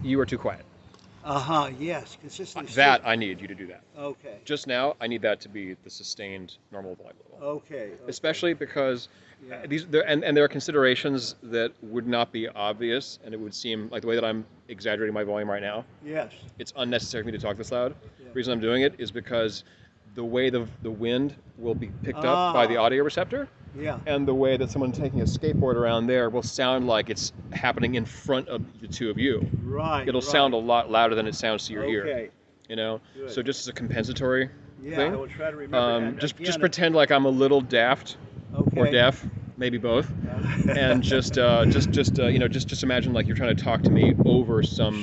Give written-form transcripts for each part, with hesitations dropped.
You are too quiet. Yes, consistently That speaking. I need you to do that. Okay. Just now, I need that to be the sustained normal volume level. Okay. Okay. Especially because Yeah. and there are considerations that would not be obvious, and it would seem like the way that I'm exaggerating my volume right now. Yes. It's unnecessary for me to talk this loud. Yeah. The reason I'm doing it is because the way the wind will be picked up by the Ah. audio receptor, Yeah. and the way that someone taking a skateboard around there will sound like it's happening in front of the two of you. Right. It'll Right. sound a lot louder than it sounds to your ear. Okay. You know, Good. so just as a compensatory Yeah, I thing, will try to remember. And just again, pretend like I'm a little daft or okay. deaf, maybe both, and just imagine like you're trying to talk to me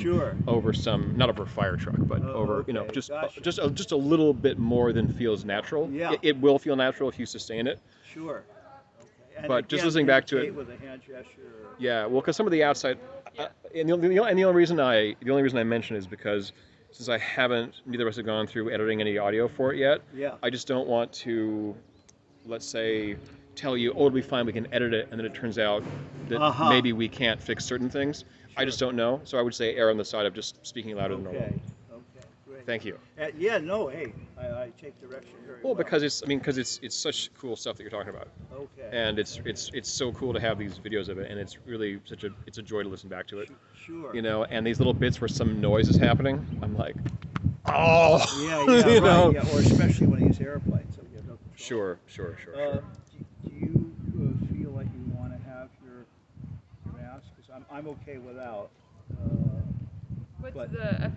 Sure. over some, not over a fire truck, but over, Okay. Gotcha. just a little bit more than feels natural. Yeah. It will feel natural if you sustain it, Sure. Okay. And but just again, listening back to it, indicate with a hand gesture. yeah, well, because some of the outside, Yeah. and the only reason I mention is because since I haven't, neither of us have gone through editing any audio for it yet. Yeah. I just don't want to, let's say, tell you, oh, it'll be fine, we can edit it, and then it turns out that maybe we can't fix certain things. I just don't know, so I would say err on the side of just speaking louder than normal. Okay. Okay. Great. Thank you. Yeah. No. Hey, I take direction very well. Well, because it's such cool stuff that you're talking about, Okay. and it's so cool to have these videos of it, and it's really it's a joy to listen back to it. Sure. You know, and these little bits where some noise is happening, I'm like, oh, Yeah. Yeah. you Right. know? Yeah. Or especially when you use airplanes, so you have no control. Sure. Do you feel like you want to have your mask? Because I'm okay without. What's But the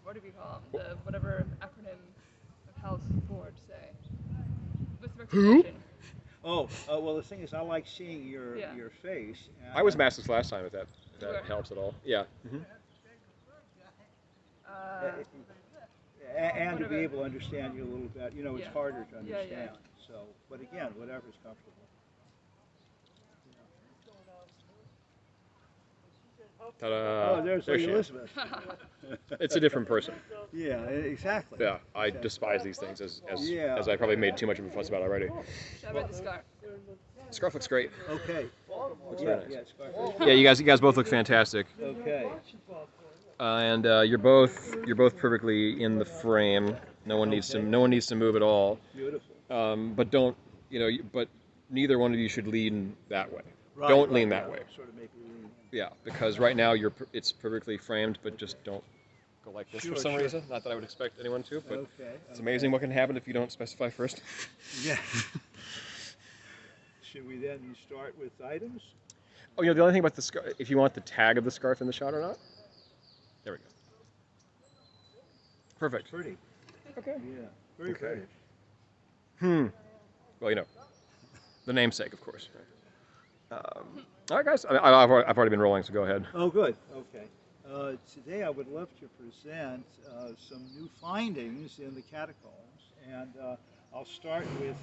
what do we call them? The whatever acronym of health board say? What's the Who? recommendation? well, the thing is, I like seeing your Yeah. your face. I was And, maskless last time, if that Sure. helps at all. Yeah. Uh, and to be whatever. able to understand you a little bit. You know, it's Yeah. harder to Yeah, understand. yeah. So, but again, whatever's comfortable. Ta-da! Oh, there's There she is. Elizabeth. It's a different person. Yeah, exactly. Yeah, I Exactly. despise these things Yeah. as I probably made too much of a fuss about already. How about the scarf? The scarf looks great. Okay. Looks Yeah, very nice. yeah, Scarface. Yeah, you guys both look fantastic, Okay. and you're both perfectly in the frame. No one needs to move at all. Beautiful. But don't but neither one of you should lean that way. Right, Don't right, lean that right. way. Sort of make you lean in. Yeah, because right now it's perfectly framed, but just don't go like this Sure, for some sure. reason. Not that I would expect anyone to, but Okay. it's amazing what can happen if you don't specify first. Yeah. Should we then start with items? Oh, the only thing about the scarf, if you want the tag of the scarf in the shot or not. There we go. Perfect. Pretty. Okay. Yeah. Very Okay. British. Well, the namesake, of course. All right, guys. I've already been rolling, so go ahead. Oh, good. Okay. Today I would love to present some new findings in the catacombs, and I'll start with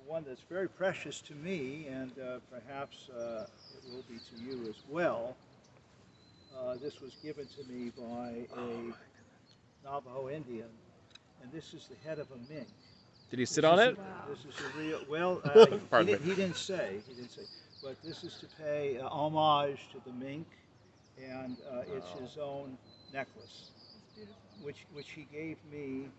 one that's very precious to me, and perhaps it will be to you as well. This was given to me by a Navajo Indian, and this is the head of a mink. Did he sit on it? This is a real. Well, Pardon me. he didn't say. He didn't say. But this is to pay homage to the mink, and it's his own necklace, which he gave me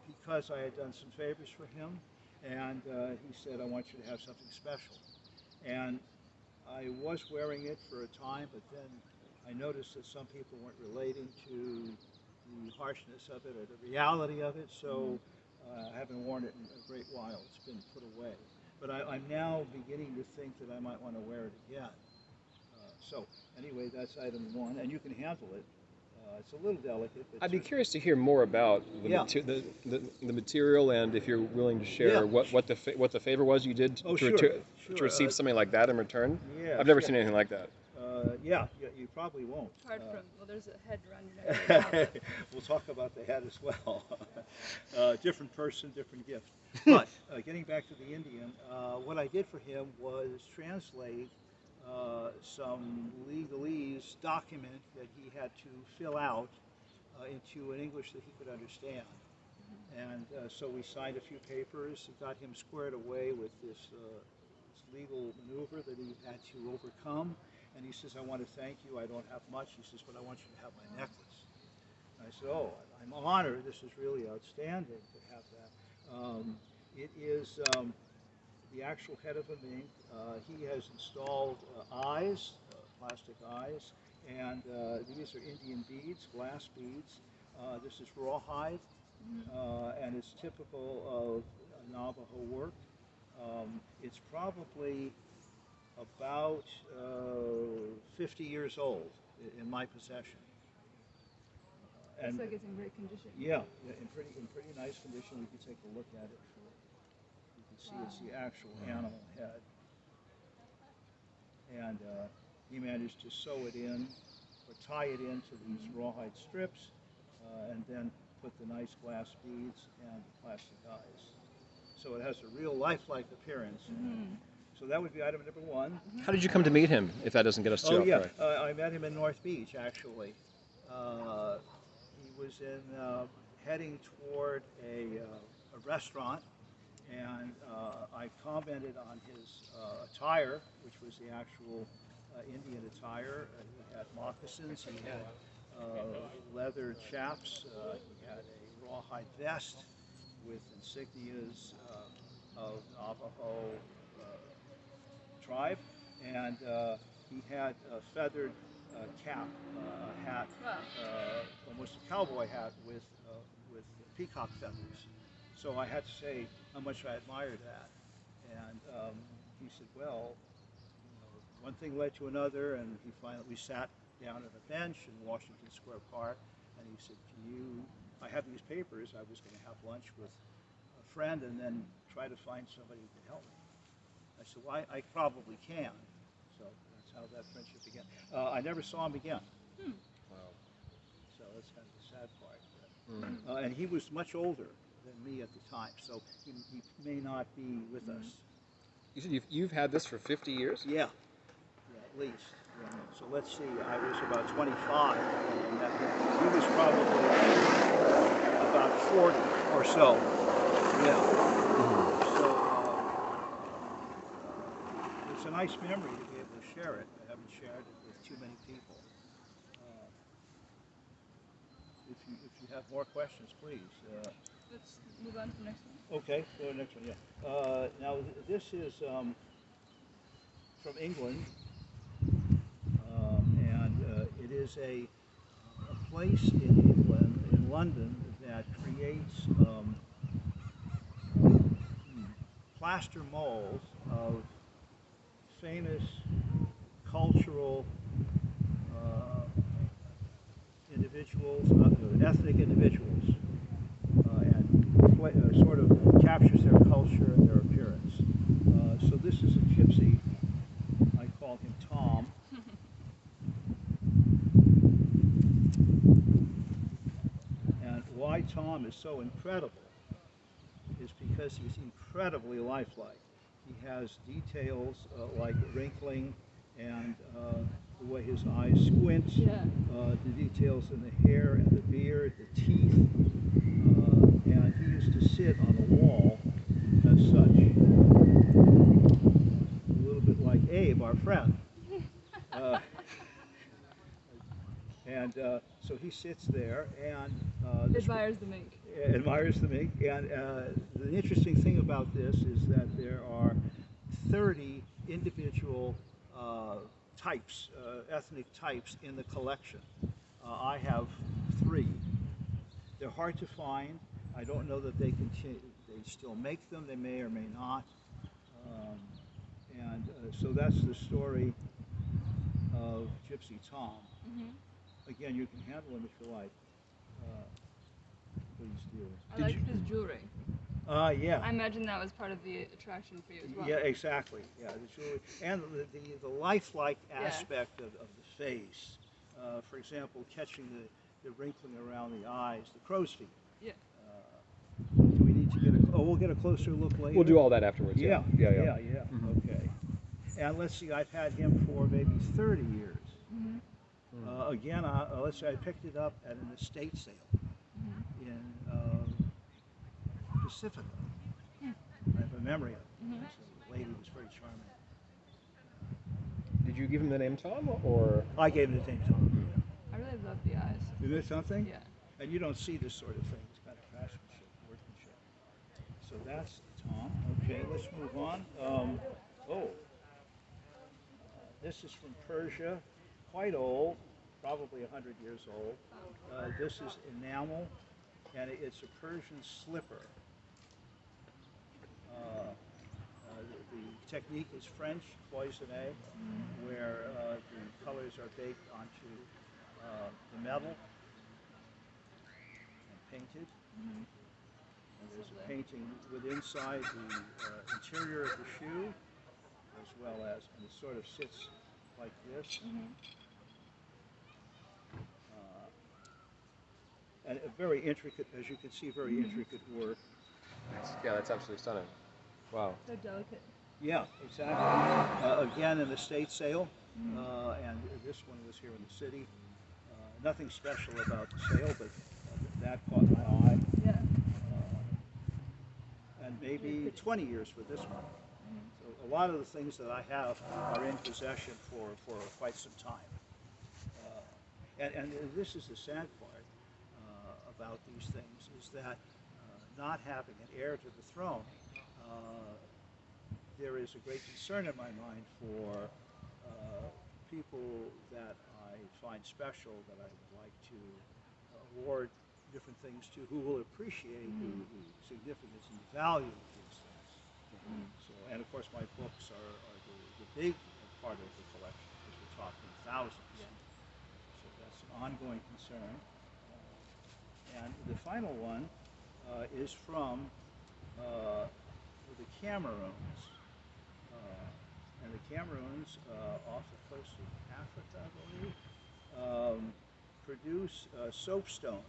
because I had done some favors for him, and he said, "I want you to have something special." And I was wearing it for a time, but then I noticed that some people weren't relating to the harshness of it or the reality of it, so I haven't worn it in a great while. It's been put away. But I'm now beginning to think that I might want to wear it again. So anyway, that's item one, and you can handle it. It's a little delicate. But I'd be curious to hear more about Yeah. the material, and if you're willing to share Yeah. what the favor was you did Oh, to, sure, to sure. receive something like that in return. Yeah, I've never sure. seen anything like that. Yeah, you probably won't. Apart from, well, there's a head around your neck right now. We'll talk about the head as well. Different person, different gift. But getting back to the Indian, what I did for him was translate some legalese document that he had to fill out into an English that he could understand. And so we signed a few papers, got him squared away with this legal maneuver that he had to overcome. And he says, I want to thank you. I don't have much. He says, but I want you to have my necklace. And I said, oh, I'm honored. This is really outstanding to have that. It is the actual head of a mink. He has installed eyes, plastic eyes, and these are Indian beads, glass beads. This is rawhide, and it's typical of Navajo work. It's probably about 50 years old in my possession. Looks like it's in great condition. Yeah, in pretty nice condition. You can take a look at it. You can see it's the actual animal head. And he managed to sew it in or tie it into these rawhide strips, and then put the nice glass beads and the plastic eyes. So it has a real lifelike appearance. So that would be item number one. How did you come to meet him, if that doesn't get us too off track? I met him in North Beach, actually. He was heading toward a restaurant, and I commented on his attire, which was the actual Indian attire. He had moccasins, he had leather chaps, he had a rawhide vest with insignias of Navajo tribe, and he had a feathered cap, a hat, almost a cowboy hat with peacock feathers. So I had to say how much I admired that. And he said, well, one thing led to another, and we sat down at a bench in Washington Square Park, and he said, I have these papers, I was going to have lunch with a friend and then try to find somebody who could help me. I said, well, I probably can. So that's how that friendship began. I never saw him again. Wow. So that's kind of the sad part. And he was much older than me at the time, so he may not be with us. You said you've had this for 50 years? Yeah, at least. Yeah. So let's see, I was about 25, and he was probably about 40 or so. Yeah. So it's a nice memory to be able to share it. I haven't shared it with too many people. If you have more questions, please. Let's move on to the next one. Okay, go to the next one, yeah. Now, this is from England, and it is a place in England, in London, that creates plaster molds of famous cultural individuals, ethnic individuals, and sort of captures their culture and their appearance. So this is a gypsy. I call him Tom. And why Tom is so incredible is because he's incredibly lifelike. He has details like wrinkling and the way his eyes squint, the details in the hair and the beard, the teeth, and he used to sit on a wall as such, a little bit like Abe, our friend. And so he sits there and admires the mink. Admires the mink. And the interesting thing about this is that there are 30 individual types, ethnic types in the collection. I have 3. They're hard to find. I don't know that they still make them. They may or may not. So that's the story of Gypsy Tom. Again, you can handle him if you like. Please do. I like his jewelry. Yeah. I imagine that was part of the attraction for you as well. Yeah, exactly. Yeah, the jewelry and the lifelike aspect of the face. For example, catching the wrinkling around the eyes, the crow's feet. Yeah. Do we need to get we'll get a closer look later. We'll do all that afterwards. Yeah. Okay. And let's see, I've had him for maybe 30 years. Again, let's say I picked it up at an estate sale in Pacifica. I have a memory of it. So the lady was very charming. Did you give him the name Tom, or? I gave him the name Tom. I really love the eyes. Is there something? Yeah. And you don't see this sort of thing. It's kind of craftsmanship, workmanship. So that's Tom. Okay, let's move on. This is from Persia, quite old, probably 100 years old. This is enamel, and it's a Persian slipper. The technique is French cloisonné, where the colors are baked onto the metal and painted. And there's a painting with inside the interior of the shoe, as well as, and it sort of sits like this. And a very intricate, as you can see, very intricate work. Yeah, that's absolutely stunning. Wow. So delicate. Yeah, exactly. Again, an estate sale, and this one was here in the city. Nothing special about the sale, but that caught my eye. Yeah. And maybe 20 years for this one. So a lot of the things that I have are in possession for quite some time. And this is the sad part about these things, is that not having an heir to the throne, there is a great concern in my mind for people that I find special, that I would like to award different things to, who will appreciate the significance and the value of these things. So, and of course my books are the big part of the collection, because we're talking thousands. Yeah. So that's an ongoing concern. And the final one is from the Cameroons. And the Cameroons, off the coast of Africa, I believe, produce soapstone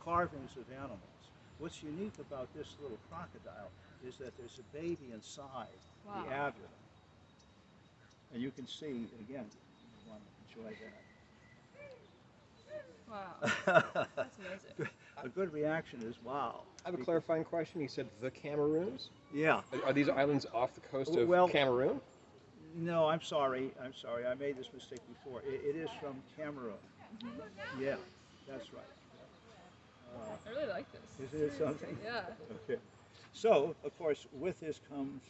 carvings of animals. What's unique about this little crocodile is that there's a baby inside the abdomen. And you can see, again, you want to enjoy that. Wow. That's amazing. A good reaction is wow. I have a clarifying question. You said the Cameroons? Yeah. Are these islands off the coast of Cameroon? No, I'm sorry. I made this mistake before. It is from Cameroon. Yeah, that's right. I really like this. Isn't it something? Yeah. Okay. So, of course, with this comes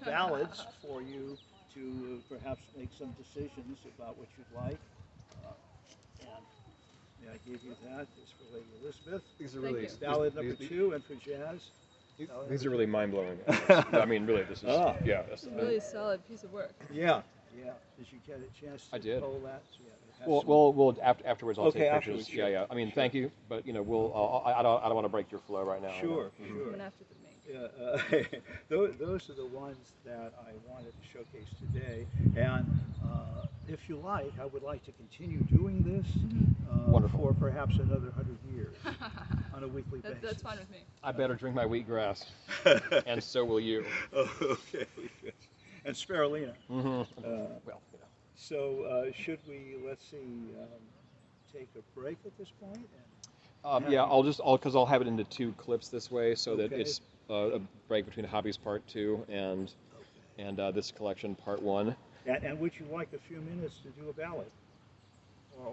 ballads for you to perhaps make some decisions about what you'd like. And may I give you that? It's for Lady Elizabeth. These are really Ballad number 2, and for Jas. These are really mind-blowing. I mean, really, this is yeah. It's a really solid piece of work. Yeah. Did you get a chance to I did. pull that? So, yeah, We'll afterwards. I'll take pictures. Afterwards, sure. Yeah. I mean, thank you, but we'll. I don't want to break your flow right now. Sure. Coming after the mink. Those are the ones that I wanted to showcase today. And if you like, I would like to continue doing this for perhaps another 100 years on a weekly basis. That's fine with me. I better drink my wheatgrass, and so will you. Okay. And spirulina. Well, So should we, let's see, take a break at this point? Yeah, because I'll have it into 2 clips this way, so that it's a break between Hobbies Part 2 and this collection Part 1. And would you like a few minutes to do a ballad? Or